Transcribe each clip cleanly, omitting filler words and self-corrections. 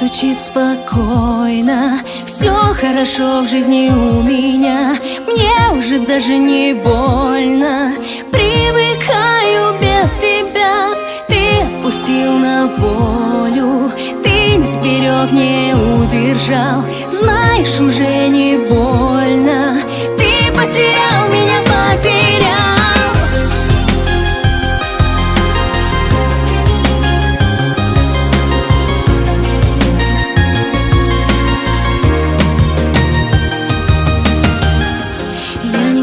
стучит спокойно. Все хорошо в жизни у меня, мне уже даже не больно. Привыкаю без тебя, ты отпустил на волю. Ты не сберег, не удержал, знаешь, уже не больно. Ты потерял меня, потерял.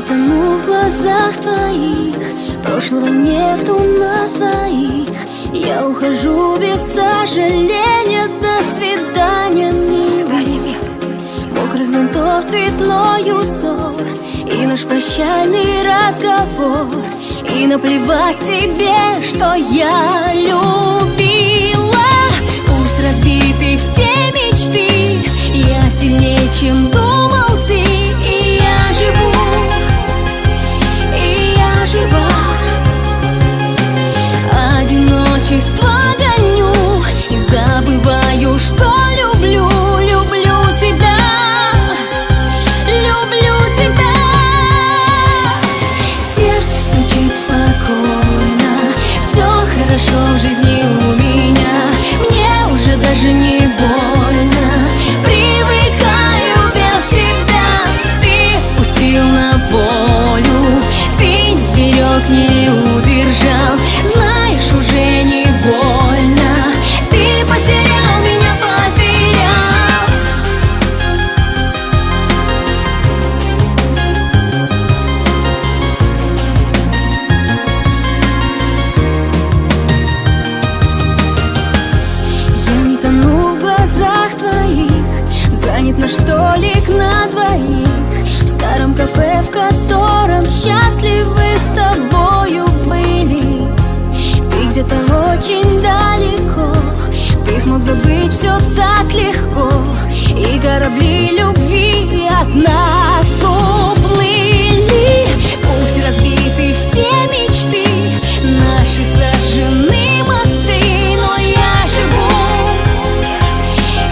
Тону в глазах твоих, прошлого нет у нас двоих. Я ухожу без сожаления, до свидания, милый. Мокрых зонтов цветной узор и наш прощальный разговор. И наплевать тебе, что я любила. Пусть разбиты все мечты, я сильнее, чем думал ты. И я живу, одиночество гоню и забываю, что люблю, люблю тебя, люблю тебя. Сердце стучит спокойно, все хорошо в жизни у меня, мне уже даже не больно. Привыкаю без тебя, ты отпустил на волю. Ты не сберег, не удержал, знаешь, уже не больно. Ты потерял меня, потерял. Я не тону в глазах твоих, занят наш столик на двоих в старом кафе, в котором счастливы с тобою были. Ты где-то очень далеко, ты смог забыть все так легко, и корабли любви от нас уплыли. Пусть разбиты все мечты, наши сожжены мосты, но я живу,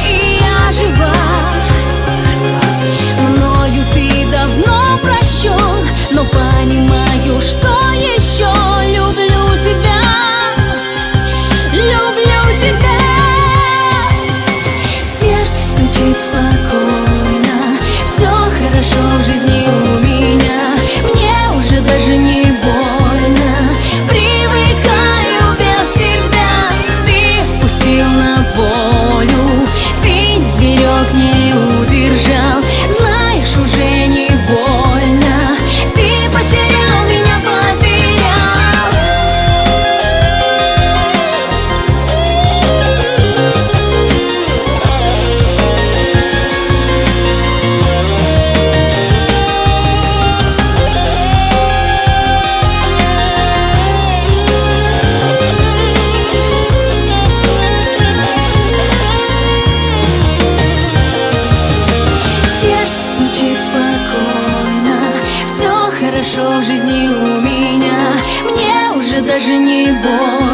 и я жива. Мною ты давно прощен, но понимаю, что еще люблю тебя, люблю тебя. Сердце стучит спокойно, все хорошо в жизни у меня, мне уже даже не больно. Привыкаю без тебя, ты отпустил на волю. Ты не сберег, не удержал, знаешь, уже не больно. Ты потерял меня, потерял. Сердце стучит спокойно, все хорошо в жизни у меня, мне уже даже не больно.